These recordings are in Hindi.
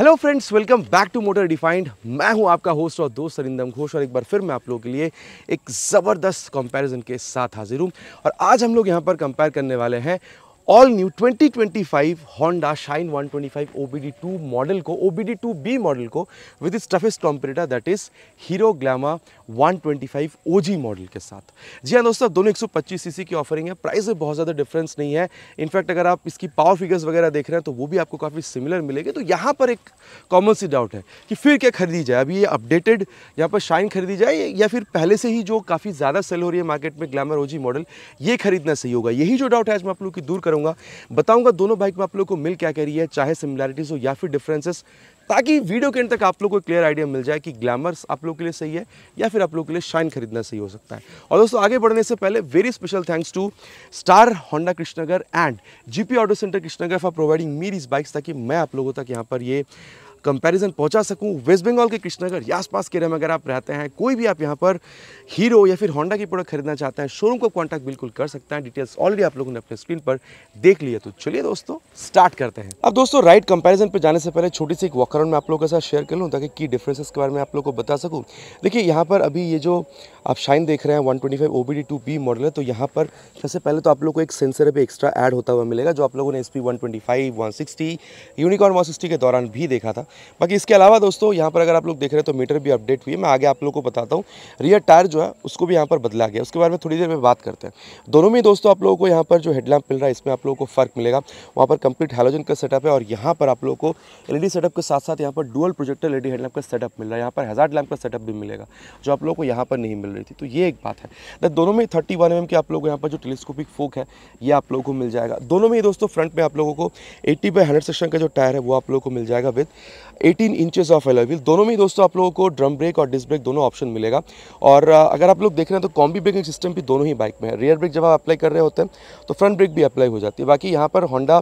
Hello friends, welcome back to motor defined. मैं हूं आपका होस्ट और दोस्त अरिंदम घोष और एक बार फिर मैं आप लोगों के लिए एक ज़बरदस्त कंपैरिजन के साथ हाजिर हूं। और आज हम लोग यहां पर कंपेयर करने वाले हैं all new 2025 Honda shine 125 OBD2 model को, OBD2B मॉडल को with its toughest competitor that is hero glamour 125 OG model के साथ। जी हाँ दोस्तों, दोनों 125 सीसी की ऑफरिंग है। प्राइस में बहुत ज़्यादा डिफरेंस नहीं है। इनफैक्ट अगर आप इसकी पावर फिगर्स वगैरह देख रहे हैं तो वो भी आपको काफ़ी सिमिलर मिलेगी। तो यहाँ पर एक कॉमन सी डाउट है कि फिर क्या खरीदी जाए, अभी ये अपडेटेड यहाँ पर शाइन खरीदी जाए या फिर पहले से ही जो काफ़ी ज़्यादा सेल हो रही है मार्केट में ग्लैमर OG मॉडल, ये खरीदना सही होगा। यही जो डाउट है आज मैं आप लोगों की दूर करूँगा। बताऊंगा दोनों बाइक में आप लोगों को मिल क्या कह रही है, चाहे सिमिलैरिटीज हो या फिर डिफरेंसेस, ताकि वीडियो के एंड तक आप लोगों को क्लियर आइडिया मिल जाए कि ग्लैमर्स आप लोगों के लिए सही है या फिर आप लोगों के लिए शाइन खरीदना सही हो सकता है। और दोस्तों आगे बढ़ने से पहले very special thanks to star Honda Krishnanagar and GP auto centre Krishnanagar for providing me this bikes, ताकि मैं आप लोगों तक यहाँ पर ये कंपैरिजन पहुंचा सकूं। वेस्ट बंगाल के कृष्णनगर या आसपास के एरिया में अगर आप रहते हैं, कोई भी आप यहां पर हीरो या फिर होंडा की प्रोडक्ट खरीदना चाहते हैं, शोरूम को कांटेक्ट बिल्कुल कर सकते हैं। डिटेल्स ऑलरेडी आप लोगों ने अपने स्क्रीन पर देख लिया। तो चलिए दोस्तों स्टार्ट करते हैं। अब दोस्तों राइड कंपैरिजन पे जाने से पहले छोटी सी एक वॉक अराउंड मैं आप लोगों के साथ शेयर कर लूँ ताकि की डिफरेंसेस के बारे में आप लोगों को बता सकूँ। देखिए यहाँ पर अभी ये जो आप शाइन देख रहे हैं 125 OBD2B मॉडल है, तो यहाँ पर सबसे पहले तो आप लोग को एक सेंसर भी एक्स्ट्रा ऐड होता हुआ मिलेगा, जो आप लोगों ने SP 125, 160, यूनिकॉर्न 160 के दौरान भी देखा था। बाकी इसके अलावा दोस्तों यहाँ पर अगर आप लोग देख रहे हैं तो मीटर भी अपडेट हुई है। मैं आगे आप लोगों को बताता हूँ। रियर टायर जो है उसको भी यहाँ पर बदला गया, उसके बारे में थोड़ी देर में बात करते हैं। दोनों में दोस्तों आप लोगों को यहाँ पर जो हेडलैम्प मिल रहा है इसमें आप लोगों को फर्क मिलेगा। वहाँ पर कंप्लीट हैलोजन का सेटअप है और यहाँ पर आप लोगों को LED सेटअप के साथ साथ यहाँ पर डुअल प्रोजेक्टर LED हेडलैम्प का सेटअप मिल रहा है। यहाँ पर हैजार्ड लैम्प का सेटअप भी मिलेगा, जो आप लोगों को यहाँ पर नहीं मिल रही थी। तो ये एक बात है। दोनों में 31 mm के आप लोगों को यहाँ पर जो टेलीस्कोपिक फोक है ये आप लोगों को मिल जाएगा। दोनों में दोस्तों फ्रंट में आप लोगों को 80/100 सेक्शन का जो टायर है वो आप लोगों को मिल जाएगा with 18 inches of alloy wheel. दोनों में दोस्तों आप लोगों को ड्रम ब्रेक और डिस्क ब्रेक दोनों ऑप्शन मिलेगा। और अगर आप लोग देख रहे हैं तो कॉम्बी ब्रेकिंग सिस्टम भी दोनों ही बाइक में है। रियर ब्रेक जब आप अप्लाई कर रहे होते हैं तो फ्रंट ब्रेक भी अप्लाई हो जाती है। बाकी यहाँ पर होंडा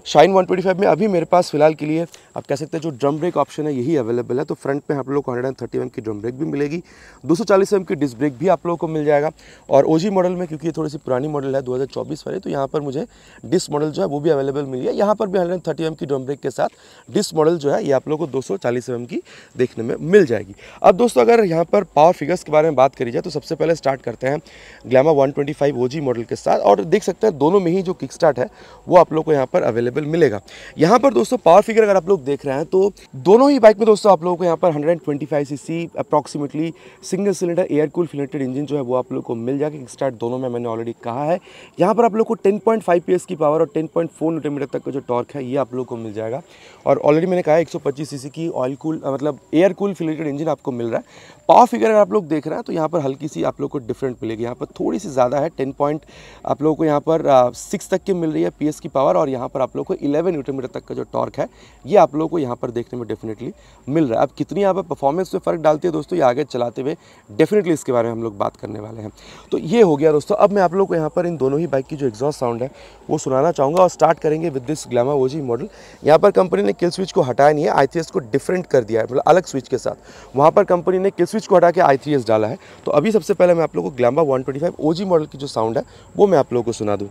शाइन 125 में अभी मेरे पास फिलहाल के लिए आप कह सकते हैं जो ड्रम ब्रेक ऑप्शन है यही अवेलेबल है। तो फ्रंट में आप लोग को 130 mm की ड्रम ब्रेक भी मिलेगी, 240 mm की डिस्क ब्रेक भी आप लोगों को मिल जाएगा। और OG मॉडल में क्योंकि ये थोड़ी सी पुरानी मॉडल है 2024 वाली, तो यहाँ पर मुझे डिस्क मॉडल जो है वो भी अवेलेबल मिली है। यहाँ पर भी 130 mm की ड्रम ब्रेक के साथ डिस्क मॉडल जो है ये आप लोगों को 240 mm की देखने में मिल जाएगी। अब दोस्तों अगर यहाँ पर पावर फिगर्स के बारे में बात करी जाए तो सबसे पहले स्टार्ट करते हैं ग्लैमर 125 OG मॉडल के साथ। और देख सकते हैं दोनों में ही जो किक स्टार्ट है वो आप लोग को यहाँ पर अवेलेबल मिलेगा। यहाँ पर दोस्तों पावर फिगर अगर आप लोग देख रहे हैं तो दोनों ही बाइक में दोस्तों आप लोगों को यहाँ पर 125 CC approximately single cylinder air cool फिलेटेड इंजन जो है वो आप लोग को मिल जाएगा। स्टार्ट दोनों में मैंने ऑलरेडी कहा है। यहाँ पर आप लोग को 10.5 PS की पावर और 10.4 Nm तक का जो टॉर्क है ये आप लोग को मिल जाएगा। और ऑलरेडी मैंने कहा है 125 सीसी की ऑयल कूल मतलब एयर कूल फिलेटेड इंजन आपको मिल रहा है। पावर फिगर अगर आप लोग देख रहे हैं तो यहाँ पर हल्की सी आप लोग को डिफरेंट मिलेगी। यहाँ पर थोड़ी सी ज़्यादा है, 10 पॉइंट आप लोगों को यहाँ पर 6 तक की मिल रही है PS की पावर। और यहाँ पर आप लोग को 11 Nm तक का जो टॉर्क है ये आप लोगों को यहाँ पर देखने में डेफिनेटली मिल रहा है। अब कितनी यहाँ पर परफॉर्मेंस में फ़र्क डालती है दोस्तों ये आगे चलाते हुए डेफिनेटली इसके बारे में हम लोग बात करने वाले हैं। तो ये हो गया दोस्तों। अब मैं आप लोग को यहाँ पर इन दोनों ही बाइक की जो एग्जॉस्ट साउंड है वो सुनाना चाहूँगा और स्टार्ट करेंगे with this glamour OG model. यहाँ पर कंपनी ने किल स्विच को हटाया नहीं है, I3S को डिफरेंट कर दिया है, मतलब अलग स्विच के साथ। वहाँ पर कंपनी ने किल स्विच को हटा के I3S डाला है। तो अभी सबसे पहले मैं आप लोग को ग्लैमर 125 OG मॉडल की जो साउंड है वो मैं आप लोगों को सुना दूँ।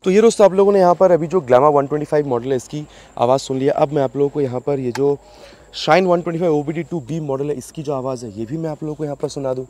तो ये दोस्तों आप लोगों ने यहाँ पर अभी जो ग्लैमर 125 मॉडल है इसकी आवाज़ सुन लिया। अब मैं आप लोगों को यहाँ पर ये जो शाइन 125 OBD2B मॉडल है इसकी जो आवाज़ है ये भी मैं आप लोगों को यहाँ पर सुना दूँ।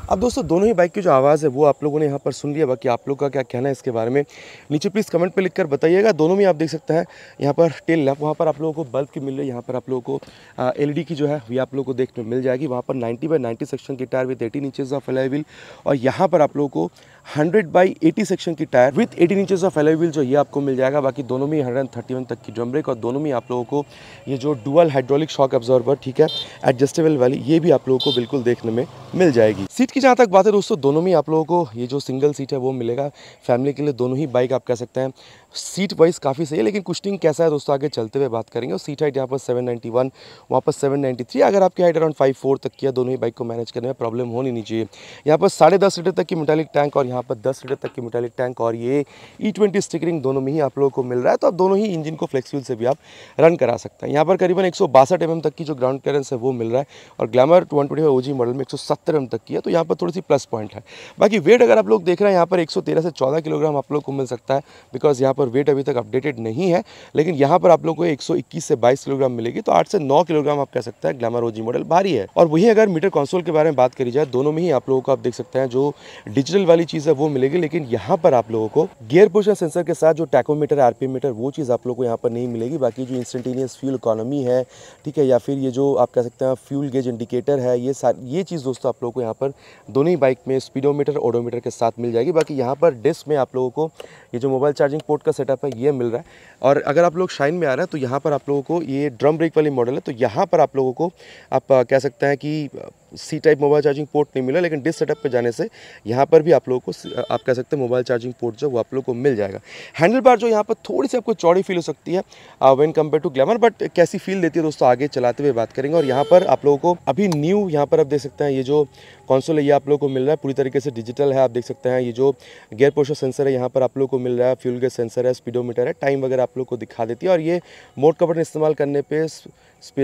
अब दोस्तों दोनों ही बाइक की जो आवाज़ है वो आप लोगों ने यहाँ पर सुन लिया। बाकी आप लोग का क्या कहना है इसके बारे में नीचे प्लीज़ कमेंट पे लिखकर बताइएगा। दोनों में आप देख सकते हैं यहाँ पर टेल लैम्प, वहाँ पर आप लोगों को बल्ब की मिल रही है, यहाँ पर आप लोगों को LED की जो है ये आप लोगों को देखने मिल जाएगी। वहाँ पर 90/90 सेक्शन की tyre with 18 inches of alloy wheel और यहाँ पर आप लोगों को 100/80 सेक्शन की tyre with 18 inches of alloy wheel जो ये आपको मिल जाएगा। बाकी दोनों में 131 तक की ड्रम ब्रेक और दोनों में आप लोगों को ये जो डुअल हाइड्रोलिक शॉक एब्जॉर्बर ठीक है एडजस्टेबल वाली ये भी आप लोगों को बिल्कुल देखने में मिल जाएगी। सीट की जहाँ तक बात है दोस्तों दोनों में आप लोगों को ये जो सिंगल सीट है वो मिलेगा। फैमिली के लिए दोनों ही बाइक आप कह सकते हैं सीट वाइज काफ़ी सही है, लेकिन कुशनिंग कैसा है दोस्तों आगे चलते हुए बात करेंगे। और सीट हाइट यहाँ पर 791, वहाँ पर 793। अगर आपकी हाइट अराउंड 5'4" तक की है, दोनों ही बाइक को मैनेज करने में प्रॉब्लम होनी नहीं चाहिए। यहाँ पर 10.5 लीटर तक की मेटालिक टैंक और यहाँ पर 10 लीटर तक की मेटालिक टैंक और ये E20 स्टिकरिंग दोनों में ही आप लोगों को मिल रहा है। तो आप दोनों ही इंजन को फ्लेक्स व्हील से भी आप रन करा सकते हैं। यहाँ पर करीबन 162 mm तक की जो ग्राउंड क्लियरेंस है वो मिल रहा है और ग्लैमर 125 OG मॉडल में 170 mm तक की है, तो यहाँ पर थोड़ी सी प्लस पॉइंट है। बाकी वेट अगर आप लोग देख रहे हैं यहाँ पर 113 से 14 किलोग्राम आप लोग को मिल सकता है, बिकॉज यहाँ पर वेट अभी तक अपडेटेड नहीं है, लेकिन यहाँ पर आप लोग को 121 से 22 किलोग्राम मिलेगी। तो 8 से 9 किलोग्राम आप कह सकते हैं ग्लैमर OG मॉडल भारी है। और वहीं अगर मीटर कंसोल के बारे में बात करी जाए, दोनों में ही आप लोगों को आप देख सकते हैं जो डिजिटल वाली चीज़ है वो मिलेगी, लेकिन यहाँ पर आप लोगों को गियर पोजिशन सेंसर के साथ जो टैकोमीटर आरपीएम मीटर वो चीज़ आप लोगों को यहाँ पर नहीं मिलेगी। बाकी जो इंस्टेंटेनियस फ्यूल इकोनॉमी है, ठीक है, या फिर ये जो आप कह सकते हैं फ्यूल गेज इंडिकेटर है, ये चीज़ दोस्तों आप लोगों को यहाँ पर दोनों ही बाइक में स्पीडोमीटर ओडोमीटर के साथ मिल जाएगी। बाकी यहाँ पर डिस्क में आप लोगों को ये जो मोबाइल चार्जिंग पोर्ट का सेटअप है ये मिल रहा है। और अगर आप लोग शाइन में आ रहे हैं तो यहाँ पर आप लोगों को ये ड्रम ब्रेक वाली मॉडल है, तो यहाँ पर आप लोगों को आप कह सकते हैं कि C type mobile charging port नहीं मिला, लेकिन डिस्क सेटअप पे जाने से यहाँ पर भी आप लोगों को आप कह सकते हैं मोबाइल चार्जिंग पोर्ट जो वो आप लोगों को मिल जाएगा। हैंडल बार जो यहाँ पर थोड़ी सी आपको चौड़ी फील हो सकती है when compare to Glamour, but कैसी फील देती है दोस्तों आगे चलाते हुए बात करेंगे। और यहाँ पर आप लोगों को अभी न्यू यहाँ पर आप देख सकते हैं ये जो कंसोल है ये आप लोगों को मिल रहा है, पूरी तरीके से डिजिटल है। आप देख सकते हैं ये जो गियर पोजिशन सेंसर है यहाँ पर आप लोगों को मिल रहा है, फ्यूल गेज सेंसर है, स्पीडोमीटर है, टाइम वगैरह आप लोग को दिखा देती है। और ये मोड का बटन इस्तेमाल करने पे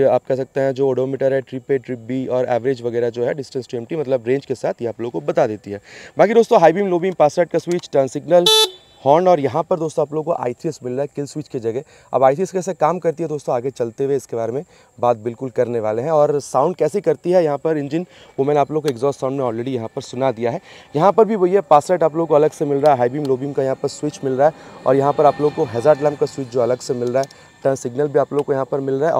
आप कह सकते हैं जो ओडोमीटर है, ट्रिप ए ट्रिप बी और एवरेज वगैरह जो है डिस्टेंस टू एम्प्टी मतलब रेंज के साथ ये आप लोगों को बता देती है। बाकी दोस्तों हाई बीम लो बीम पास साइड का स्विच, टर्न सिग्नल, हॉर्न, और यहाँ पर दोस्तों आप लोगों को I3S मिल रहा है किल स्विच की जगह। अब I3S कैसे काम करती है दोस्तों आगे चलते हुए इसके बारे में बात बिल्कुल करने वाले हैं। और साउंड कैसे करती है यहाँ पर इंजन वो मैंने आप लोग को एग्जॉस्ट साउंड में ऑलरेडी यहाँ पर सुना दिया है। यहाँ पर भी वही है, पास साइड आप लोग को अलग से मिल रहा है, हाई बीम लो बीम का यहाँ पर स्विच मिल रहा है और यहाँ पर आप लोग को हैजार्ड लैम्प का स्विच जो अलग से मिल रहा है, टर्न सिग्नल भी आप लोग को यहाँ पर मिल रहा है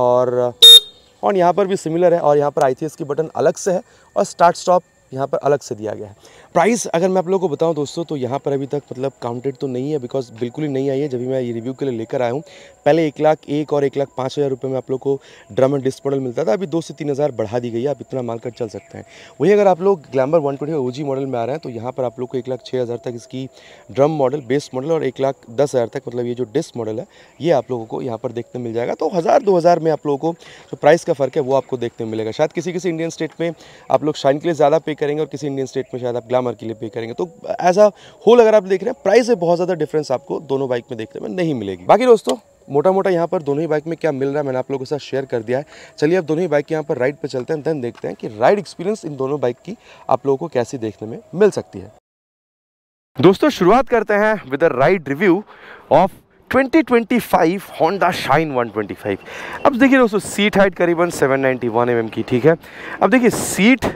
और यहाँ पर भी सिमिलर है। और यहाँ पर I3S की बटन अलग से है और स्टार्ट स्टॉप यहाँ पर अलग से दिया गया है। प्राइस अगर मैं आप लोगों को बताऊं दोस्तों तो यहाँ पर अभी तक मतलब काउंटेड तो नहीं है, बिकॉज बिल्कुल ही नहीं आई है। जब भी मैं ये रिव्यू के लिए लेकर आया हूँ पहले 1,01,000 और 1,05,000 रुपये में आप लोग को ड्रम एंड डिस्क मॉडल मिलता था, अभी 2 से 3,000 बढ़ा दी गई है, आप इतना माल कर चल सकते हैं। वहीं अगर आप लोग ग्लैमर 125 OG मॉडल में आ रहे हैं तो यहाँ पर आप लोग को 1,06,000 तक इसकी ड्रम मॉडल बेस मॉडल और 1,10,000 तक मतलब ये जो डिस्क मॉडल है ये आप लोगों को यहाँ पर देखने मिल जाएगा। तो 1,000-2,000 में आप लोगों को जो प्राइस का फ़र्क है वो आपको देखने मिलेगा। शायद किसी किसी इंडियन स्टेट में आप लोग शाइन के लिए ज़्यादा पे करेंगे और किसी इंडियन स्टेट में शायद आप ग्लैमर के लिए पे करेंगे। तो एज अ होल अगर आप देख रहे हैं प्राइस में बहुत ज़्यादा डिफरेंस आपको दोनों बाइक में देखने में नहीं मिलेगी। बाकी दोस्तों मोटा मोटा यहाँ पर दोनों ही बाइक में क्या मिल रहा है मैंने आप लोगों के साथ शेयर कर दिया है। चलिए अब दोनों ही बाइक के यहाँ पर राइड पे चलते हैं, देन देखते हैं कि राइड एक्सपीरियंस इन दोनों बाइक की आप लोगों को कैसी देखने में मिल सकती है। दोस्तों शुरुआत करते हैं with a ride review of 2025 Honda shine 125। अब देखिए दोस्तों सीट हाइट करीबन 791 mm की, ठीक है। अब देखिए सीट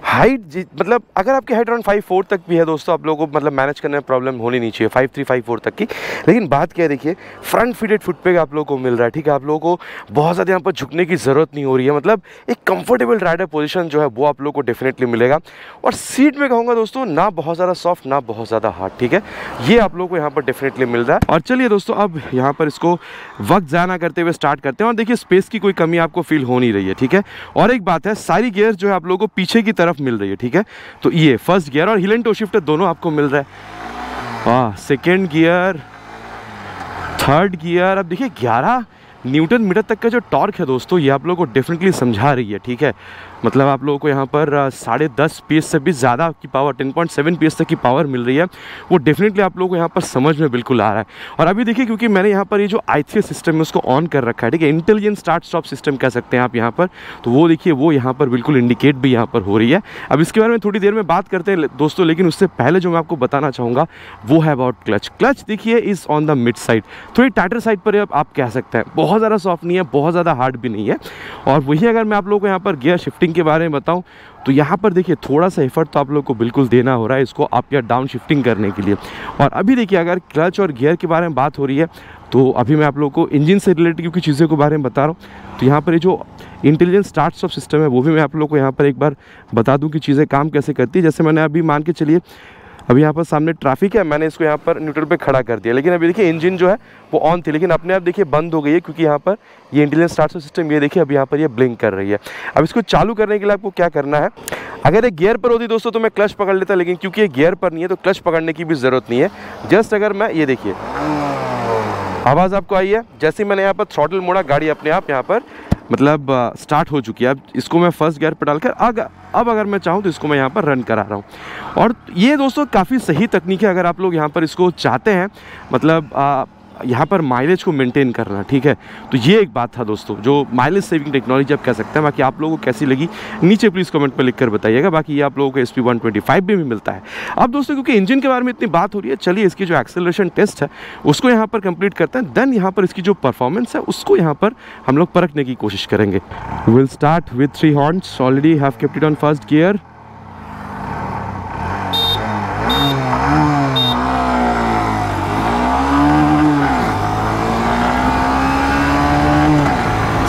हाइट मतलब अगर आपकी हाइट अराउंड 5'4" तक भी है दोस्तों आप लोगों को मतलब मैनेज करने में प्रॉब्लम होनी नहीं चाहिए 5'3", 5'4" तक की। लेकिन बात क्या है देखिए फ्रंट फिटेड फुट पे आप लोगों को मिल रहा है, ठीक है। आप लोगों को बहुत ज़्यादा यहाँ पर झुकने की ज़रूरत नहीं हो रही है, मतलब एक कंफर्टेबल राइडर पोजीशन जो है वो आप लोगों को डेफिनेटली मिलेगा। और सीट में कहूँगा दोस्तों ना बहुत ज़्यादा सॉफ्ट ना बहुत ज़्यादा हार्ड, ठीक है, ये आप लोगों को यहाँ पर डेफिनेटली मिल रहा है। और चलिए दोस्तों अब यहाँ पर इसको वक्त ज़ाया ना करते हुए स्टार्ट करते हैं। और देखिए स्पेस की कोई कमी आपको फील हो नहीं रही है, ठीक है। और एक बात है सारी गियर जो है आप लोगों को पीछे की तरफ मिल रही है, ठीक है। तो ये फर्स्ट गियर और हिल एंड टो शिफ्टर दोनों आपको मिल रहा है। Second gear, third gear. अब देखिए 11 न्यूटन मीटर तक का जो टॉर्क है दोस्तों ये आप लोगों को डेफिनेटली समझा रही है, ठीक है। मतलब आप लोगों को यहाँ पर 10.5 PS से भी ज़्यादा की पावर 10.7 PS तक की पावर मिल रही है, वो डेफिनेटली आप लोगों को यहाँ पर समझ में बिल्कुल आ रहा है। और अभी देखिए क्योंकि मैंने यहाँ पर ये जो I3S सिस्टम है उसको ऑन कर रखा है, ठीक है, इंटेलिजेंट स्टार्ट स्टॉप सिस्टम कह सकते हैं आप यहाँ पर। तो वो देखिए वो यहाँ पर बिल्कुल इंडिकेट भी यहाँ पर हो रही है। अब इसके बारे में थोड़ी देर में बात करते हैं दोस्तों, लेकिन उससे पहले जो मैं आपको बताना चाहूँगा वो है अबाउट क्लच। क्लच देखिए is on the mid side, थोड़ी टाइटर साइड पर आप कह सकते हैं, बहुत ज़्यादा सॉफ्ट नहीं है, बहुत ज़्यादा हार्ड भी नहीं है। और वही अगर मैं आप लोगों को यहाँ पर गियर शिफ्टिंग के बारे में बताऊँ तो यहाँ पर देखिए थोड़ा सा एफर्ट तो आप लोग को बिल्कुल देना हो रहा है इसको अप या डाउन शिफ्टिंग करने के लिए। और अभी देखिए अगर क्लच और गियर के बारे में बात हो रही है तो अभी मैं आप लोगों को इंजन से रिलेटेड कुछ चीज़ों के बारे में बता रहा हूँ। तो यहाँ पर ये जो इंटेलिजेंट स्टार्ट स्टॉप सिस्टम है वो भी मैं आप लोग को यहाँ पर एक बार बता दूँ कि चीज़ें काम कैसे करती है। जैसे मैंने अभी मान के चलिए अभी यहाँ पर सामने ट्रैफिक है, मैंने इसको यहाँ पर न्यूट्रल पे खड़ा कर दिया, लेकिन अभी देखिए इंजन जो है वो ऑन थी लेकिन अपने आप देखिए बंद हो गई है क्योंकि यहाँ पर ये इंटेलिजेंट स्टार्ट सिस्टम ये देखिए अभी यहाँ पर ये ब्लिंक कर रही है। अब इसको चालू करने के लिए आपको क्या करना है, अगर ये गियर पर होती दोस्तों तो मैं क्लच पकड़ लेता, लेकिन क्योंकि ये गियर पर नहीं है तो क्लच पकड़ने की भी ज़रूरत नहीं है। जस्ट अगर मैं ये देखिए आवाज़ आपको आई है। जैसे ही मैंने यहाँ पर थ्रॉटल मोड़ा, गाड़ी अपने आप यहाँ पर मतलब स्टार्ट हो चुकी है। अब इसको मैं फर्स्ट गियर पर डालकर अब अगर मैं चाहूँ तो इसको मैं यहाँ पर रन करा रहा हूँ। और ये दोस्तों काफ़ी सही तकनीक है अगर आप लोग यहाँ पर इसको चाहते हैं, मतलब यहाँ पर माइलेज को मेंटेन करना, ठीक है। तो ये एक बात था दोस्तों, जो माइलेज सेविंग टेक्नोलॉजी आप कह सकते हैं। बाकी आप लोगों को कैसी लगी नीचे प्लीज़ कमेंट में लिखकर बताइएगा। बाकी ये आप लोगों को SP125 भी मिलता है। अब दोस्तों क्योंकि इंजन के बारे में इतनी बात हो रही है, चलिए इसकी जो एक्सेलरेशन टेस्ट है उसको यहाँ पर कंप्लीट करते हैं। देन यहाँ पर इसकी जो परफॉर्मेंस है उसको यहाँ पर हम लोग परखने की कोशिश करेंगे। Will start with 3 horns. Already have kept it on first gear.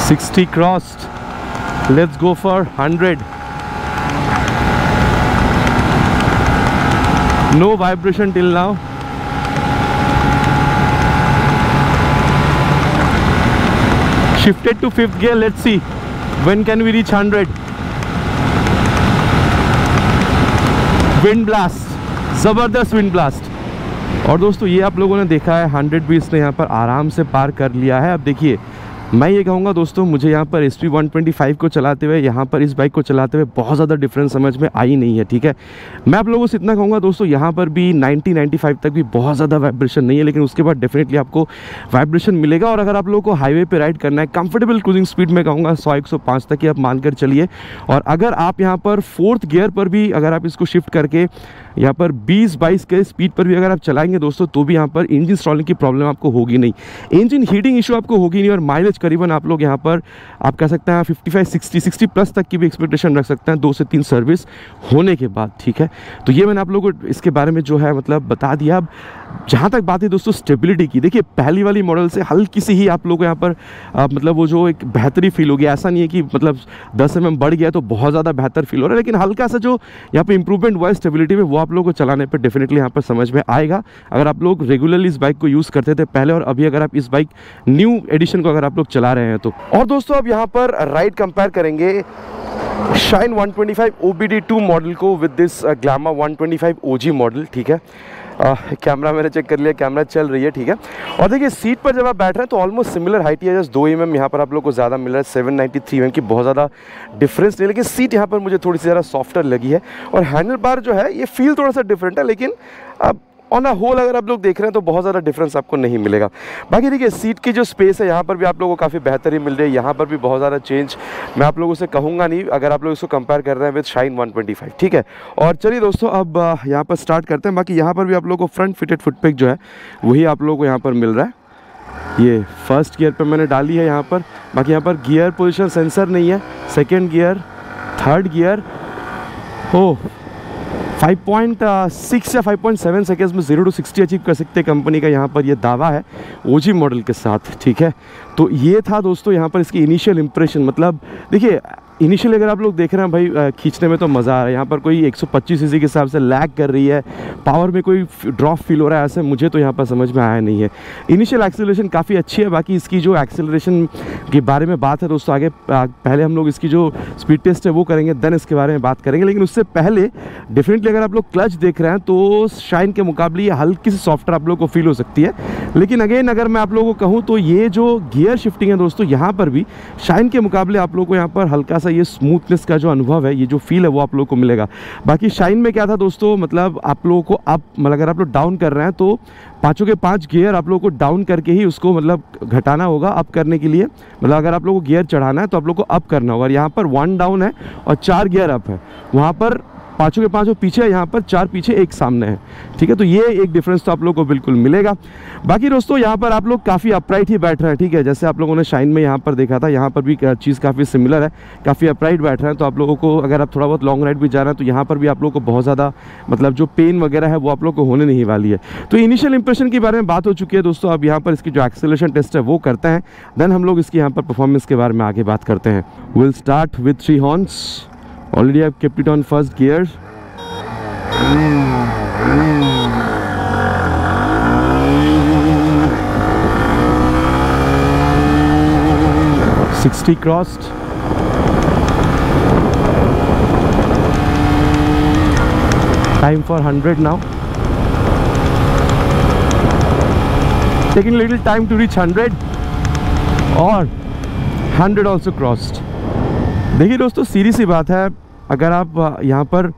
$60 crossed. Let's go for 100. No vibration till now. Shifted to 5th gear. Let's see when can we reach 100. Wind blast, जबरदस्त wind blast। और दोस्तों ये आप लोगों ने देखा है 100 भी इसने यहाँ पर आराम से पार कर लिया है। अब देखिए मैं ये कहूँगा दोस्तों, मुझे यहाँ पर SP125 को चलाते हुए, यहाँ पर इस बाइक को चलाते हुए बहुत ज़्यादा डिफरेंस समझ में आई नहीं है, ठीक है। मैं आप लोगों से इतना कहूँगा दोस्तों, यहाँ पर भी 90-95 तक भी बहुत ज़्यादा वाइब्रेशन नहीं है, लेकिन उसके बाद डेफिनेटली आपको वाइब्रेशन मिलेगा। और अगर आप लोगों को हाईवे पे राइड करना है, कंफर्टेबल क्रूजिंग स्पीड में कहूँगा 100-105 तक ही आप मानकर चलिए। और अगर आप यहाँ पर 4th गियर पर भी अगर आप इसको शिफ्ट करके यहाँ पर 20-22 के स्पीड पर भी अगर आप चलाएंगे दोस्तों, तो भी यहाँ पर इंजन स्टॉलिंग की प्रॉब्लम आपको होगी नहीं, इंजन हीटिंग इशू आपको होगी नहीं। और माइलेज करीबन आप लोग यहाँ पर आप कह सकते हैं 55-60 प्लस तक की भी एक्सपेक्टेशन रख सकते हैं 2 से 3 सर्विस होने के बाद, ठीक है। तो ये मैंने आप लोगों को इसके बारे में जो है मतलब बता दिया। अब जहाँ तक बात है दोस्तों स्टेबिलिटी की, देखिए पहली वाली मॉडल से हल्की सी ही आप लोगों को यहाँ पर मतलब वो जो एक बेहतरी फील होगी। ऐसा नहीं है कि मतलब 10 mm बढ़ गया तो बहुत ज़्यादा बेहतर फील हो रहा है, लेकिन हल्का सा जो यहाँ पे इंप्रूवमेंट हुआ है स्टेबिलिटी में, वो आप लोगों को चलाने पर डेफिनेटली यहाँ पर समझ में आएगा। अगर आप लोग रेगुलरली इस बाइक को यूज़ करते थे पहले, और अभी अगर आप इस बाइक न्यू एडिशन को अगर आप लोग चला रहे हैं तो। और दोस्तों अब यहाँ पर राइड कंपेयर करेंगे शाइन 125 OBD2 मॉडल को with this glamour 125 OG model, ठीक है। कैमरा मैंने चेक कर लिया, कैमरा चल रही है, ठीक है। और देखिए सीट पर जब आप बैठ रहे हैं तो ऑलमोस्ट सिमिलर हाइट ही है, जस्ट 2 mm यहाँ पर आप लोग को ज़्यादा मिल रहा है, 793 mm की बहुत ज़्यादा डिफरेंस नहीं, लेकिन सीट यहाँ पर मुझे थोड़ी सी ज़्यादा सॉफ्टर लगी है। और हैंडल बार जो है ये फील थोड़ा सा डिफरेंट है, लेकिन अब ऑन अ होल अगर आप लोग देख रहे हैं तो बहुत ज़्यादा डिफरेंस आपको नहीं मिलेगा। बाकी देखिए सीट की जो स्पेस है यहाँ पर भी आप लोगों को काफ़ी बेहतरी मिल रही है, यहाँ पर भी बहुत ज़्यादा चेंज मैं आप लोगों से कहूँगा नहीं अगर आप लोग इसको कंपेयर कर रहे हैं विद शाइन 125, ठीक है। और चलिए दोस्तों अब यहाँ पर स्टार्ट करते हैं। बाकी यहाँ पर भी आप लोगों को फ्रंट फिटेड फुटपैक जो है वही आप लोगों को यहाँ पर मिल रहा है। ये फर्स्ट गियर पर मैंने डाली है यहाँ पर। बाकी यहाँ पर गियर पोजिशन सेंसर नहीं है, 2nd गियर, 3rd गियर, हो 5.6 या 5.7 सेकेंड्स में 0 to 60 अचीव कर सकते हैं, कंपनी का यहाँ पर ये दावा है OG मॉडल के साथ, ठीक है। तो ये था दोस्तों यहाँ पर इसकी इनिशियल इंप्रेशन। मतलब देखिए इनिशियली अगर आप लोग देख रहे हैं भाई खींचने में तो मज़ा आ रहा है, यहाँ पर कोई 125 cc के हिसाब से लैग कर रही है, पावर में कोई ड्रॉप फील हो रहा है, ऐसे मुझे तो यहाँ पर समझ में आया नहीं है। इनिशियल एक्सेलरेशन काफ़ी अच्छी है। बाकी इसकी जो एक्सेलरेशन के बारे में बात है दोस्तों, आगे पहले हम लोग इसकी जो स्पीड टेस्ट है वो करेंगे, देन इसके बारे में बात करेंगे। लेकिन उससे पहले डेफिनेटली अगर आप लोग क्लच देख रहे हैं तो शाइन के मुकाबले ये हल्की सी सॉफ्टवेयर आप लोग को फील हो सकती है। लेकिन अगेन अगर मैं आप लोगों को कहूँ तो ये जो गियर शिफ्टिंग है दोस्तों, यहाँ पर भी शाइन के मुकाबले आप लोग को यहाँ पर हल्का सा ये स्मूथनेस का जो अनुभव है, ये जो फील है वो आप लोगों को मिलेगा। बाकी शाइन में क्या था दोस्तों, मतलब आप लोगों को अप मतलब अगर आप लोग डाउन कर रहे हैं तो 5 के 5 गियर आप लोगों को डाउन करके ही उसको मतलब घटाना होगा अप करने के लिए। मतलब अगर आप लोगों को गियर चढ़ाना है तो आप लोग को अप करना होगा। यहाँ पर 1 डाउन है और 4 गियर अप है, वहाँ पर 5 के 5 पीछे है, यहाँ पर 4 पीछे 1 सामने है, ठीक है। तो ये एक डिफरेंस तो आप लोग को बिल्कुल मिलेगा। बाकी दोस्तों यहाँ पर आप लोग काफ़ी अपराइट ही बैठ रहे हैं, ठीक है। जैसे आप लोगों ने शाइन में यहाँ पर देखा था, यहाँ पर भी चीज़ काफ़ी सिमिलर है, काफ़ी अपराइट बैठ रहे हैं। तो आप लोगों को अगर आप थोड़ा बहुत लॉन्ग राइड भी जा रहे हैं तो यहाँ पर भी आप लोग को बहुत ज़्यादा मतलब जो पेन वगैरह है वो आप लोग को होने नहीं वाली है। तो इनिशियल इंप्रेशन के बारे में बात हो चुकी है दोस्तों। अब यहाँ पर इसकी जो एक्सेलरेशन टेस्ट है वो करते हैं, देन हम लोग इसकी यहाँ पर परफॉर्मेंस के बारे में आगे बात करते हैं। Will start with 3 horns. Already I kept it on first gear. 60 crossed. Time for 100 now. Taking little time to reach 100 और 100 ऑल्सो क्रॉस्ड। देखिए दोस्तों, सीधी सी बात है, अगर आप यहाँ पर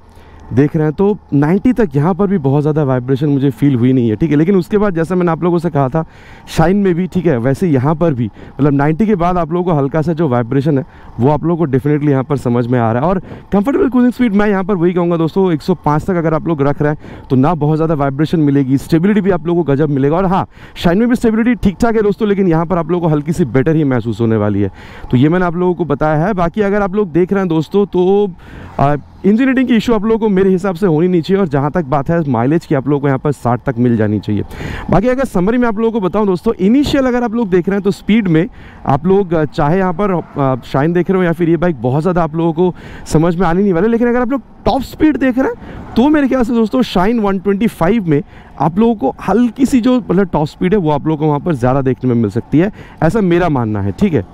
देख रहे हैं तो 90 तक यहाँ पर भी बहुत ज़्यादा वाइब्रेशन मुझे फील हुई नहीं है, ठीक है। लेकिन उसके बाद जैसा मैंने आप लोगों से कहा था शाइन में भी, ठीक है, वैसे यहाँ पर भी मतलब 90 के बाद आप लोगों को हल्का सा जो वाइब्रेशन है वो आप लोगों को डेफिनेटली यहाँ पर समझ में आ रहा है। और कंफर्टेबल क्रूजिंग स्पीड मैं यहाँ पर वही कहूँगा दोस्तों, 105 तक अगर आप लोग रख रहे हैं तो ना बहुत ज़्यादा वाइब्रेशन मिलेगी, स्टेबिलिटी भी आप लोगों को गजब मिलेगा। और हाँ, शाइन में भी स्टेबिलिटी ठीक ठाक है दोस्तों, लेकिन यहाँ पर आप लोगों को हल्की सी बेटर ही महसूस होने वाली है। तो ये मैंने आप लोगों को बताया है। बाकी अगर आप लोग देख रहे हैं दोस्तों तो इंजन हीटिंग की इशू आप लोगों को मेरे हिसाब से होनी नहीं चाहिए। और जहाँ तक बात है माइलेज की, आप लोगों को यहाँ पर 60 तक मिल जानी चाहिए। बाकी अगर समरी में आप लोगों को बताऊँ दोस्तों, इनिशियल अगर आप लोग देख रहे हैं तो स्पीड में आप लोग चाहे यहाँ पर शाइन देख रहे हो या फिर ये बाइक बहुत ज़्यादा आप लोगों को समझ में आने नहीं वाले। लेकिन अगर आप लोग टॉप स्पीड देख रहे हैं तो मेरे ख्याल से दोस्तों शाइन 125 में आप लोगों को हल्की सी जो मतलब टॉप स्पीड है वो आप लोगों को वहाँ पर ज़्यादा देखने में मिल सकती है, ऐसा मेरा मानना है, ठीक है।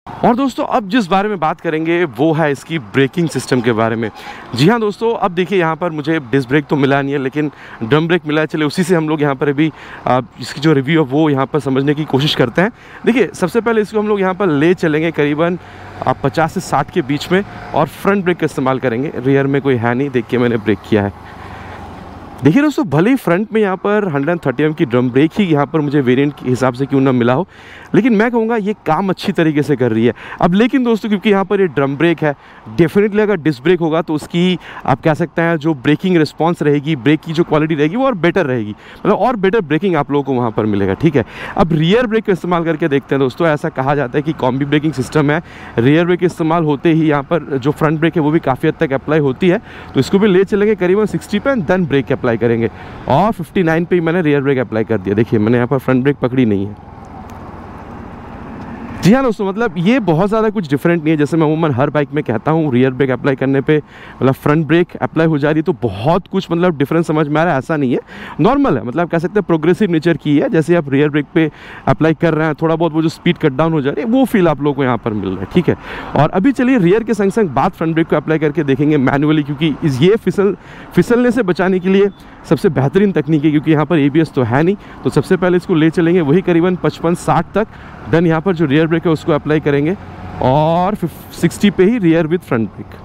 और दोस्तों अब जिस बारे में बात करेंगे वो है इसकी ब्रेकिंग सिस्टम के बारे में। जी हाँ दोस्तों, अब देखिए यहाँ पर मुझे डिस्क ब्रेक तो मिला नहीं है, लेकिन ड्रम ब्रेक मिला है। चलिए उसी से हम लोग यहाँ पर अभी इसकी जो रिव्यू है वो यहाँ पर समझने की कोशिश करते हैं। देखिए सबसे पहले इसको हम लोग यहाँ पर ले चलेंगे करीबन 50 से 60 के बीच में और फ्रंट ब्रेक का इस्तेमाल करेंगे। रियर में कोई है नहीं, देख के मैंने ब्रेक किया है। देखिए दोस्तों, भले ही फ्रंट में यहाँ पर 130 mm की ड्रम ब्रेक ही यहाँ पर मुझे वेरिएंट के हिसाब से क्यों ना मिला हो, लेकिन मैं कहूँगा ये काम अच्छी तरीके से कर रही है। अब लेकिन दोस्तों क्योंकि यहाँ पर ये ड्रम ब्रेक है, डेफिनेटली अगर डिस्क ब्रेक होगा तो उसकी आप कह सकते हैं जो ब्रेकिंग रिस्पॉन्स रहेगी, ब्रेक की जो क्वालिटी रहेगी वो और बेटर रहेगी, मतलब और बेटर ब्रेकिंग आप लोगों को वहाँ पर मिलेगा, ठीक है। अब रियर ब्रेक का इस्तेमाल करके देखते हैं दोस्तों। ऐसा कहा जाता है कि कॉम्बी ब्रेकिंग सिस्टम है, रियर ब्रेक इस्तेमाल होते ही यहाँ पर जो फ्रंट ब्रेक है वो भी काफ़ी हद तक अप्लाई होती है। तो इसको भी ले चलेंगे करीबन 60 पे, देन ब्रेक अप्लाई करेंगे। और 59 पे ही मैंने रियर ब्रेक अप्लाई कर दिया। देखिए मैंने यहाँ पर फ्रंट ब्रेक पकड़ी नहीं है। जी हाँ दोस्तों, मतलब ये बहुत ज़्यादा कुछ डिफरेंट नहीं है। जैसे मैं अमूमन हर बाइक में कहता हूँ रियर ब्रेक अप्लाई करने पे मतलब फ्रंट ब्रेक अप्लाई हो जा रही है तो बहुत कुछ मतलब डिफरेंस समझ में आ रहा है, ऐसा नहीं है, नॉर्मल है। मतलब कह सकते हैं प्रोग्रेसिव नेचर की है। जैसे आप रियर ब्रेक पे अप्लाई कर रहे हैं, थोड़ा बहुत वो जो स्पीड कट डाउन हो जा रही है वो फील आप लोगों को यहाँ पर मिल रहा है, ठीक है। और अभी चलिए रियर के संग संग बाद फ्रंट ब्रेक को अप्लाई करके देखेंगे मैनुअली, क्योंकि ये फिसलने से बचाने के लिए सबसे बेहतरीन तकनीक है, क्योंकि यहाँ पर ABS तो है नहीं। तो सबसे पहले इसको ले चलेंगे वही करीबन 55-60 तक, देन यहाँ पर जो रियर ब्रेक है उसको अप्लाई करेंगे और 60 पे ही रियर विद फ्रंट ब्रेक।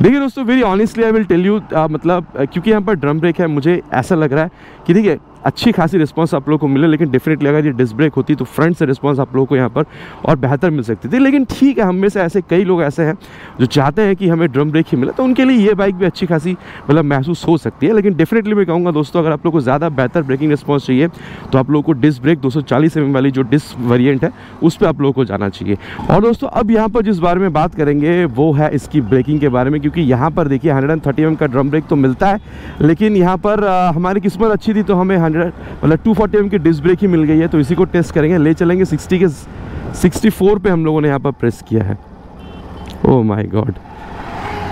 देखिए दोस्तों, very honestly I will tell you, मतलब क्योंकि यहाँ पर ड्रम ब्रेक है, मुझे ऐसा लग रहा है कि देखिए अच्छी खासी रिस्पांस आप लोगों को मिले, लेकिन डेफिनेटली अगर ये डिस्क ब्रेक होती तो फ्रंट से रिस्पांस आप लोगों को यहाँ पर और बेहतर मिल सकती थी। लेकिन ठीक है, हम में से ऐसे कई लोग ऐसे हैं जो चाहते हैं कि हमें ड्रम ब्रेक ही मिले, तो उनके लिए ये बाइक भी अच्छी खासी मतलब महसूस हो सकती है। लेकिन डेफिनेटली मैं कहूँगा दोस्तों, अगर आप लोग को ज़्यादा बेहतर ब्रेकिंग रिस्पॉन्स चाहिए तो आप लोग को डिस्क ब्रेक 240 mm वाली जो डिस्क वेरिएंट है उस पर आप लोगों को जाना चाहिए। और दोस्तों अब यहाँ पर जिस बारे में बात करेंगे वो है इसकी ब्रेकिंग के बारे में, क्योंकि यहाँ पर देखिए 130 mm का ड्रम ब्रेक तो मिलता है, लेकिन यहाँ पर हमारी किस्मत अच्छी थी तो हमें 240 mm की डिस्क ब्रेक ही मिल गई है। तो इसी को टेस्ट करेंगे, ले चलेंगे 64 पे हम लोगों ने यहाँ पर प्रेस किया है। ओह माय गॉड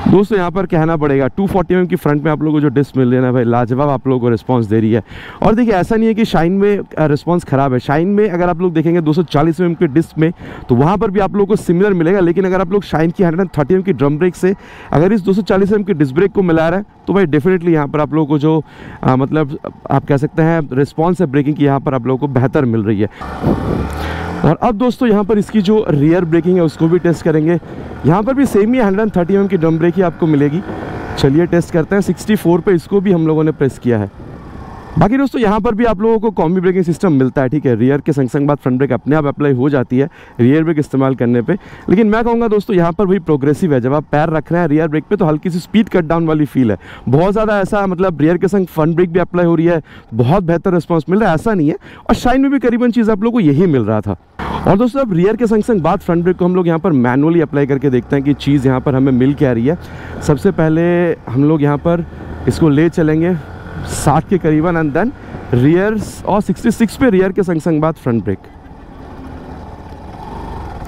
दोस्तों, यहाँ पर कहना पड़ेगा 240 mm की फ्रंट में आप लोगों को जो डिस्क मिल रही है ना भाई, लाजवाब आप लोगों को रिस्पांस दे रही है। और देखिए ऐसा नहीं है कि शाइन में रिस्पांस खराब है। शाइन में अगर आप लोग देखेंगे 240 mm की डिस्क में तो वहाँ पर भी आप लोगों को सिमिलर मिलेगा, लेकिन अगर आप लोग शाइन की 130 mm की ड्रम ब्रेक से अगर इस 240 mm की डिस्क ब्रेक को मिला रहा है तो भाई डेफिनेटली यहाँ पर आप लोगों को जो मतलब आप कह सकते हैं रिस्पॉन्स है ब्रेकिंग की, यहाँ पर आप लोगों को बेहतर मिल रही है। और अब दोस्तों यहाँ पर इसकी जो रियर ब्रेकिंग है उसको भी टेस्ट करेंगे। यहाँ पर भी सेम ही 130 mm की ड्रम ब्रेक ही आपको मिलेगी। चलिए टेस्ट करते हैं। 64 पे इसको भी हम लोगों ने प्रेस किया है। बाकी दोस्तों यहाँ पर भी आप लोगों को कॉम्बी ब्रेकिंग सिस्टम मिलता है, ठीक है। रियर के संग संग बाद फ्रंट ब्रेक अपने आप अप्लाई हो जाती है रियर ब्रेक इस्तेमाल करने पे, लेकिन मैं कहूँगा दोस्तों यहाँ पर वही प्रोग्रेसिव है। जब आप पैर रख रहे हैं रियर ब्रेक पे तो हल्की सी स्पीड कट डाउन वाली फील है, बहुत ज़्यादा ऐसा मतलब रियर के संग फ्रंट ब्रेक भी अप्लाई हो रही है, बहुत बेहतर रिस्पॉन्स मिल रहा है, ऐसा नहीं है। और शाइन में भी करीबन चीज़ आप लोग को यही मिल रहा था। और दोस्तों अब रियर के संग संग बाद फ्रंट ब्रेक को हम लोग यहाँ पर मैनुअली अप्लाई करके देखते हैं कि चीज़ यहाँ पर हमें मिल क्या रही है। सबसे पहले हम लोग यहाँ पर इसको ले चलेंगे 60 के करीबन एंड देन रियर और 66 पे रियर के संग संग बाद फ्रंट ब्रेक।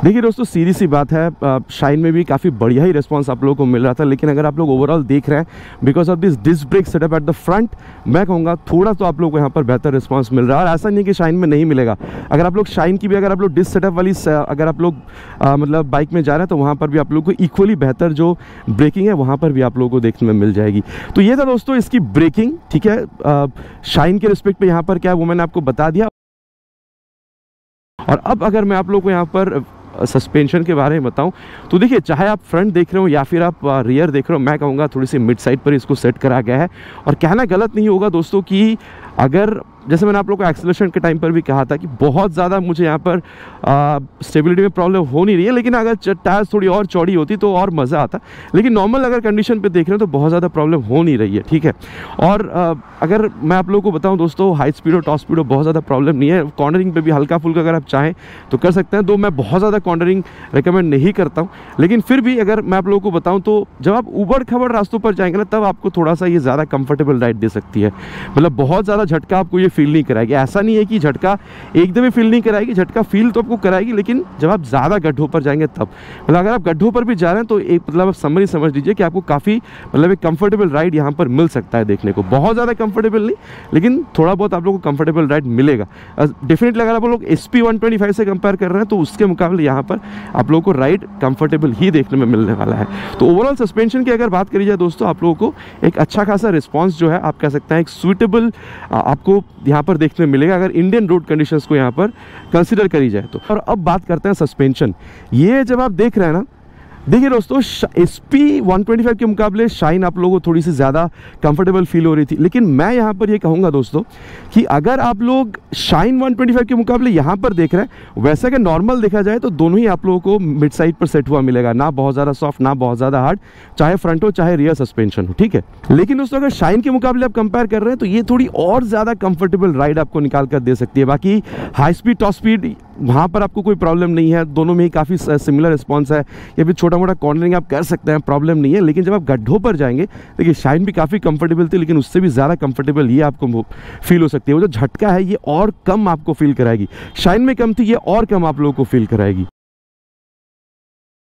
देखिए दोस्तों, सीधी सी बात है, शाइन में भी काफ़ी बढ़िया ही रिस्पांस आप लोगों को मिल रहा था, लेकिन अगर आप लोग ओवरऑल देख रहे हैं because of this disc brake setup at the front, मैं कहूँगा थोड़ा तो आप लोग को यहाँ पर बेहतर रिस्पांस मिल रहा है। और ऐसा नहीं कि शाइन में नहीं मिलेगा, अगर आप लोग शाइन की भी अगर आप लोग डिस्क सेटअप वाली अगर आप लोग मतलब बाइक में जा रहे हैं तो वहाँ पर भी आप लोग को इक्वली बेहतर जो ब्रेकिंग है वहाँ पर भी आप लोगों को देखने में मिल जाएगी। तो ये था दोस्तों इसकी ब्रेकिंग, ठीक है। शाइन के रिस्पेक्ट पे यहाँ पर क्या है वो मैंने आपको बता दिया। और अब अगर मैं आप लोग को यहाँ पर सस्पेंशन के बारे में बताऊं तो देखिए, चाहे आप फ्रंट देख रहे हो या फिर आप रियर देख रहे हो, मैं कहूँगा थोड़ी सी मिड साइड पर इसको सेट करा गया है। और कहना गलत नहीं होगा दोस्तों कि अगर जैसे मैंने आप लोगों को एक्सेलरेशन के टाइम पर भी कहा था कि बहुत ज़्यादा मुझे यहाँ पर स्टेबिलिटी में प्रॉब्लम हो नहीं रही है, लेकिन अगर टायर्स थोड़ी और चौड़ी होती तो और मज़ा आता। लेकिन नॉर्मल अगर कंडीशन पे देख रहे हो तो बहुत ज़्यादा प्रॉब्लम हो नहीं रही है, ठीक है। और अगर मैं आप लोगों को बताऊं दोस्तों, हाई स्पीड और टॉप स्पीड में बहुत ज़्यादा प्रॉब्लम नहीं है। कॉर्नरिंग पे भी हल्का फुल्का अगर आप चाहें तो कर सकते हैं, तो मैं बहुत ज़्यादा कॉर्नरिंग रिकमेंड नहीं करता हूँ। लेकिन फिर भी अगर मैं आप लोगों को बताऊँ तो जब आप ऊबड़ खबड़ रास्तों पर जाएंगे ना, तब आपको थोड़ा सा ये ज़्यादा कंफर्टेबल राइड दे सकती है। मतलब बहुत ज़्यादा झटका आपको ये फील नहीं कराएगी। ऐसा नहीं है कि झटका एकदम ही फील नहीं कराएगी, झटका फील तो आपको कराएगी, लेकिन जब आप ज़्यादा गड्ढों पर जाएंगे तब। मतलब अगर आप गड्ढों पर भी जा रहे हैं तो एक मतलब आप समरी समझ लीजिए कि आपको काफ़ी मतलब एक कंफर्टेबल राइड यहाँ पर मिल सकता है देखने को। बहुत ज़्यादा कंफर्टेबल नहीं, लेकिन थोड़ा बहुत आप लोगों को कंफर्टेबल राइड मिलेगा डेफिनेटली। अगर आप लोग SP 125 से कंपेयर कर रहे हैं तो उसके मुकाबले यहाँ पर आप लोगों को राइड कंफर्टेबल ही देखने में मिलने वाला है। तो ओवरऑल सस्पेंशन की अगर बात करी जाए दोस्तों, आप लोगों को एक अच्छा खासा रिस्पॉन्स जो है आप कह सकते हैं एक सूटेबल आपको यहाँ पर देखने में मिलेगा अगर इंडियन रोड कंडीशंस को यहाँ पर कंसीडर करी जाए तो। और अब बात करते हैं सस्पेंशन। ये जब आप देख रहे हैं ना, देखिए दोस्तों, SP 125 के मुकाबले शाइन आप लोगों को थोड़ी सी ज़्यादा कंफर्टेबल फील हो रही थी। लेकिन मैं यहाँ पर ये कहूँगा दोस्तों कि अगर आप लोग शाइन 125 के मुकाबले यहाँ पर देख रहे हैं, वैसे अगर नॉर्मल देखा जाए तो दोनों ही आप लोगों को मिड साइड पर सेट हुआ मिलेगा, ना बहुत ज़्यादा सॉफ्ट ना बहुत ज़्यादा हार्ड, चाहे फ्रंट हो चाहे रियर सस्पेंशन हो, ठीक है। लेकिन दोस्तों अगर शाइन के मुकाबले आप कंपेयर कर रहे हैं तो ये थोड़ी और ज़्यादा कंफर्टेबल राइड आपको निकाल कर दे सकती है। बाकी हाई स्पीड टॉप स्पीड वहाँ पर आपको कोई प्रॉब्लम नहीं है, दोनों में ही काफ़ी सिमिलर रिस्पॉन्स है। या फिर छोटा मोटा कॉर्नरिंग आप कर सकते हैं, प्रॉब्लम नहीं है। लेकिन जब आप गड्ढों पर जाएंगे, देखिए शाइन भी काफ़ी कंफर्टेबल थी, लेकिन उससे भी ज़्यादा कंफर्टेबल ये आपको फील हो सकती है। वो जो झटका है ये और कम आपको फील कराएगी, शाइन में कम थी, ये और कम आप लोगों को फील कराएगी।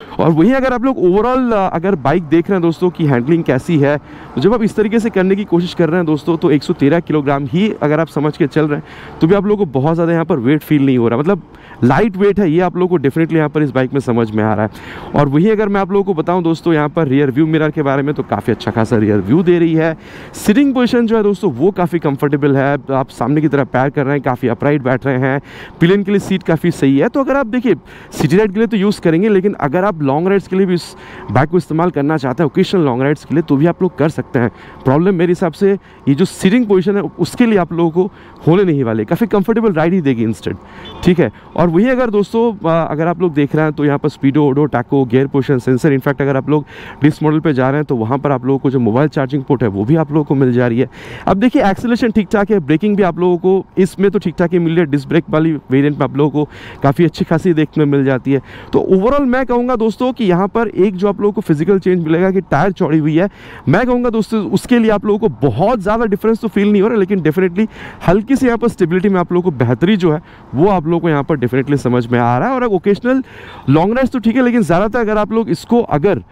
और वहीं अगर आप लोग ओवरऑल अगर बाइक देख रहे हैं दोस्तों कि हैंडलिंग कैसी है, तो जब आप इस तरीके से करने की कोशिश कर रहे हैं दोस्तों, तो 113 किलोग्राम ही अगर आप समझ के चल रहे हैं तो भी आप लोगों को बहुत ज़्यादा यहाँ पर वेट फील नहीं हो रहा। मतलब लाइट वेट है, ये आप लोगों को डेफिनेटली यहाँ पर इस बाइक में समझ में आ रहा है। और वहीं अगर मैं आप लोगों को बताऊँ दोस्तों यहाँ पर रियर व्यू मिरर के बारे में, तो काफ़ी अच्छा खासा रियर व्यू दे रही है। सिटिंग पोजिशन जो है दोस्तों वो काफ़ी कंफर्टेबल है, आप सामने की तरफ पैर कर रहे हैं, काफ़ी अपराइट बैठ रहे हैं। पिलियन के लिए सीट काफ़ी सही है। तो अगर आप देखिए सिटी राइड के लिए तो यूज़ करेंगे, लेकिन अगर आप लॉन्ग राइड्स के लिए भी इस बाइक को इस्तेमाल करना चाहते हैं, ओकेशनल लॉन्ग राइड्स के लिए, तो भी आप लोग कर सकते हैं। प्रॉब्लम मेरे हिसाब से ये जो सीटिंग पोजीशन है उसके लिए आप लोगों को होने नहीं वाले, काफ़ी कंफर्टेबल राइड ही देगी इंस्टेंट, ठीक है। और वही अगर दोस्तों अगर आप लोग देख रहे हैं तो यहाँ पर speedo, odo, tacho, gear position sensor, in fact अगर आप लोग डिस्क मॉडल पे जा रहे हैं तो वहाँ पर आप लोगों को जो मोबाइल चार्जिंग पोर्ट है वो भी आप लोगों को मिल जा रही है। अब देखिए एक्सेलरेशन ठीक ठाक है, ब्रेकिंग भी आप लोगों को इसमें तो ठीक ठाक ही मिल रही है। डिस्क ब्रेक वाली वेरिएंट में आप लोगों को काफ़ी अच्छी खासी देखने में मिल जाती है। तो ओवरऑल मैं कहूँगा दोस्तों कि यहाँ पर एक जो आप लोगों को फिजिकल चेंज मिलेगा कि टायर चौड़ी हुई है, मैं कहूँगा दोस्तों उसके लिए आप लोगों को बहुत ज़्यादा डिफरेंस तो फील नहीं हो रहा, लेकिन डेफिनेटली हल्की सी यहाँ पर स्टेबिलिटी में आप लोगों को बेहतरी जो है वो आप लोगों को यहाँ पर डेफिनेटली समझ में आ रहा है। और ओकेशनल लॉन्ग राइड्स तो ठीक है, लेकिन ज़्यादातर अगर आप लोग इसको अगर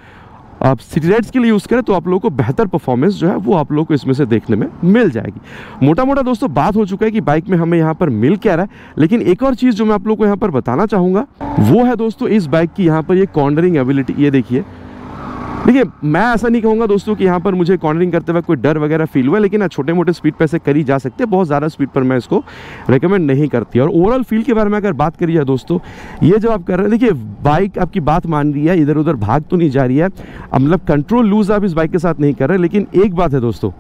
आप सिटी राइड्स के लिए यूज़ करें तो आप लोगों को बेहतर परफॉर्मेंस जो है वो आप लोगों को इसमें से देखने में मिल जाएगी। मोटा मोटा दोस्तों बात हो चुका है कि बाइक में हमें यहाँ पर मिल क्या रहा है। लेकिन एक और चीज़ जो मैं आप लोगों को यहाँ पर बताना चाहूँगा वो है दोस्तों इस बाइक की यहाँ पर ये कॉर्नरिंग एबिलिटी। ये देखिए मैं ऐसा नहीं कहूँगा दोस्तों कि यहाँ पर मुझे कॉर्नरिंग करते वक्त कोई डर वगैरह फील हुआ, लेकिन छोटे मोटे स्पीड पे ऐसे करी जा सकते हैं, बहुत ज़्यादा स्पीड पर मैं इसको रेकमेंड नहीं करती। और ओवरऑल फील के बारे में अगर बात करी जाए दोस्तों, ये जो आप कर रहे हैं, देखिए बाइक आपकी बात मान रही है, इधर उधर भाग तो नहीं जा रही है, मतलब कंट्रोल लूज आप इस बाइक के साथ नहीं कर रहे। लेकिन एक बात है दोस्तों,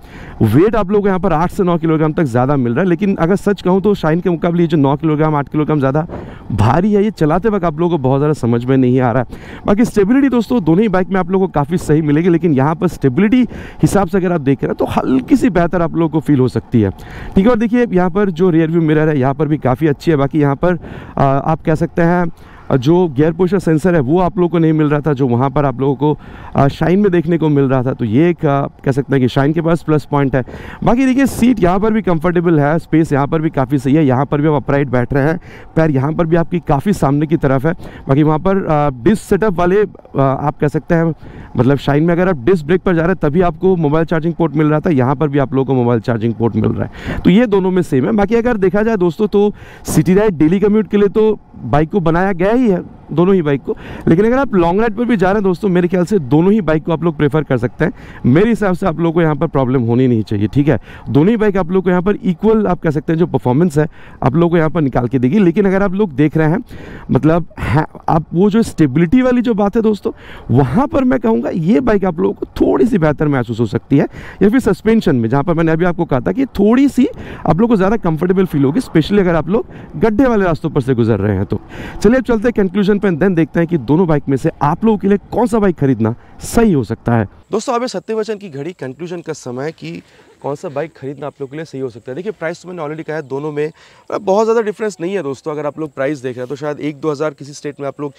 वेट आप लोग यहाँ पर 8 से 9 किलोग्राम तक ज़्यादा मिल रहा है। लेकिन अगर सच कहूँ तो शाइन के मुकाबले ये जो 9 किलोग्राम 8 किलोग्राम ज़्यादा भारी है, ये चलाते वक्त आप लोगों को बहुत ज़्यादा समझ में नहीं आ रहा है। बाकी स्टेबिलिटी दोस्तों दोनों ही बाइक में आप लोगों को काफ़ी सही मिलेगी, लेकिन यहाँ पर स्टेबिलिटी हिसाब से अगर आप देख रहे हैं तो हल्की सी बेहतर आप लोगों को फील हो सकती है, ठीक है। और देखिए यहाँ पर जो रियर व्यू मिरर है यहाँ पर भी काफ़ी अच्छी है। बाकी यहाँ पर आप कह सकते हैं जो गियर पुशर सेंसर है वो आप लोगों को नहीं मिल रहा था, जो वहाँ पर आप लोगों को शाइन में देखने को मिल रहा था। तो ये एक कह सकते हैं कि शाइन के पास प्लस पॉइंट है। बाकी देखिए सीट यहाँ पर भी कंफर्टेबल है, स्पेस यहाँ पर भी काफ़ी सही है, यहाँ पर भी आप अपराइट बैठ रहे हैं, पैर यहाँ पर भी आपकी काफ़ी सामने की तरफ है। बाकी वहाँ पर डिस्क सेटअप वाले आप कह सकते हैं, मतलब शाइन में अगर आप डिस्क ब्रेक पर जा रहे हैं तभी आपको मोबाइल चार्जिंग पोर्ट मिल रहा था, यहाँ पर भी आप लोगों को मोबाइल चार्जिंग पोर्ट मिल रहा है। तो ये दोनों में सेम है। बाकी अगर देखा जाए दोस्तों तो सिटी राइड डेली कम्यूट के लिए तो बाइक को बनाया गया ही है, दोनों ही बाइक को। लेकिन अगर आप लॉन्ग राइड पर भी जा रहे हैं दोस्तों, मेरे ख्याल से दोनों ही बाइक को आप लोग प्रेफर कर सकते हैं। मेरे हिसाब से आप लोगों को यहाँ पर प्रॉब्लम होनी नहीं चाहिए, ठीक है। दोनों ही बाइक आप लोग को यहाँ पर इक्वल आप कह सकते हैं जो परफॉर्मेंस है आप लोग को यहाँ पर निकाल के देगी। लेकिन अगर आप लोग देख रहे हैं मतलब आप वो जो स्टेबिलिटी वाली जो बात है दोस्तों, वहाँ पर मैं कहूँगा ये बाइक आप लोगों को थोड़ी सी बेहतर महसूस हो सकती है, या फिर सस्पेंशन में, जहाँ पर मैंने अभी आपको कहा था कि थोड़ी सी आप लोग को ज़्यादा कंफर्टेबल फील होगी, स्पेशली अगर आप लोग गड्ढे वाले रास्तों पर से गुजर रहे हैं। तो चलिए चलते हैं कंक्लूजन पर, देन देखते हैं कि दोनों बाइक में से आप लोगों के लिए कौन सा बाइक खरीदना सही हो सकता है। दोस्तों अब सत्यवचन की घड़ी कंक्लूजन का समय कि कौन सा बाइक खरीदना आप लोगों के लिए सही हो सकता है। देखिए प्राइस तो मैंने ऑलरेडी कहा है, दोनों में बहुत ज़्यादा डिफरेंस नहीं है दोस्तों। अगर आप लोग प्राइस देख रहे हैं तो शायद 1-2 हज़ार किसी स्टेट में आप लोग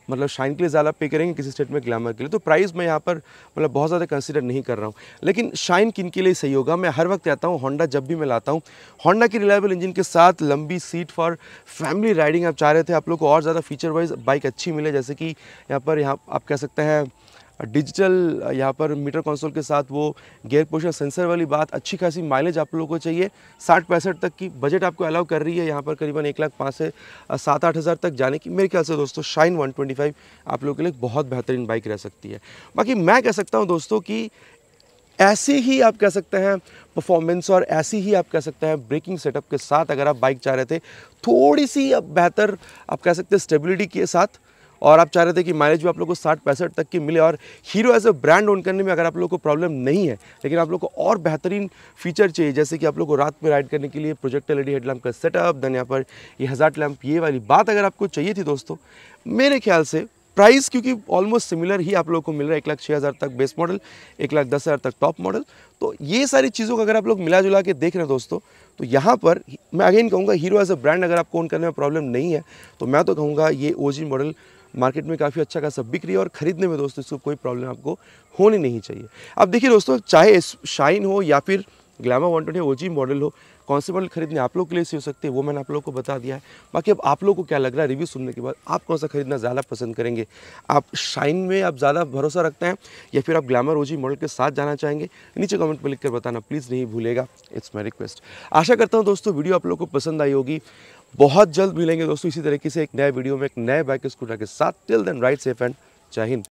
मतलब शाइन के लिए ज़्यादा पे करेंगे, किसी स्टेट में ग्लैमर के लिए। तो प्राइस मैं यहाँ पर मतलब बहुत ज़्यादा कंसीडर नहीं कर रहा हूँ। लेकिन शाइन किन के लिए सही होगा, मैं हर वक्त कहता हूँ होंडा जब भी मैं लाता हूँ, होंडा की रिलायबल इंजन के साथ लंबी सीट फॉर फैमिली राइडिंग आप चाह रहे थे, आप लोग को और ज़्यादा फीचर वाइज बाइक अच्छी मिले, जैसे कि यहाँ आप कह सकते हैं डिजिटल यहाँ पर मीटर कंसोल के साथ वो गियर पोशर सेंसर वाली बात, अच्छी खासी माइलेज आप लोगों को चाहिए, 60-65 तक की बजट आपको अलाउ कर रही है यहाँ पर करीबन 1,05,000 से 7-8 हज़ार तक जाने की। मेरे ख्याल से दोस्तों शाइन 125 आप लोगों के लिए बहुत बेहतरीन बाइक रह सकती है। बाकी मैं कह सकता हूँ दोस्तों कि ऐसे ही आप कह सकते हैं परफॉर्मेंस और ऐसी ही आप कह सकते हैं ब्रेकिंग सेटअप के साथ अगर आप बाइक चाह रहे थे थोड़ी सी अब बेहतर आप कह सकते हैं स्टेबिलिटी के साथ, और आप चाह रहे थे कि माइलेज भी आप लोग को 60-65 तक की मिले, और Hero as a brand own करने में अगर आप लोग को प्रॉब्लम नहीं है, लेकिन आप लोग को और बेहतरीन फीचर चाहिए, जैसे कि आप लोग को रात में राइड करने के लिए प्रोजेक्टर एलईडी हेडलैम्प का सेटअप, देन यहाँ पर ये हज़ार्ड लैम्प, ये वाली बात अगर आपको चाहिए थी दोस्तों, मेरे ख्याल से प्राइस क्योंकि ऑलमोस्ट सिमिलर ही आप लोग को मिल रहा है, 1,06,000 तक बेस मॉडल, 1,10,000 तक टॉप मॉडल। तो ये सारी चीज़ों को अगर आप लोग मिला जुला के देख रहे हैं दोस्तों, तो यहाँ पर मैं अगेन कहूँगा हीरो एज ए ब्रांड अगर आपको ओन करने में प्रॉब्लम नहीं है, तो मैं तो कहूँगा ये ओजी मॉडल मार्केट में काफ़ी अच्छा खासा बिक रही है, और ख़रीदने में दोस्तों इसको कोई प्रॉब्लम आपको होनी नहीं चाहिए। अब देखिए दोस्तों, चाहे शाइन हो या फिर ग्लैमर 120 ओजी मॉडल हो, कौन से मॉडल खरीदने आप लोग के लिए सही हो सकते हैं वो मैंने आप लोगों को बता दिया है। बाकी अब आप लोगों को क्या लग रहा है रिव्यू सुनने के बाद, आप कौन सा खरीदना ज़्यादा पसंद करेंगे? आप शाइन में आप ज़्यादा भरोसा रखते हैं या फिर आप ग्लैमर ओजी मॉडल के साथ जाना चाहेंगे? नीचे कमेंट पर लिख कर बताना प्लीज़ नहीं भूलेगा, इट्स माई रिक्वेस्ट। आशा करता हूँ दोस्तों वीडियो आप लोगों को पसंद आई होगी। बहुत जल्द मिलेंगे दोस्तों इसी तरीके से एक नए वीडियो में एक नए बाइक स्कूटर के साथ। Till then ride safe and Jai Hind.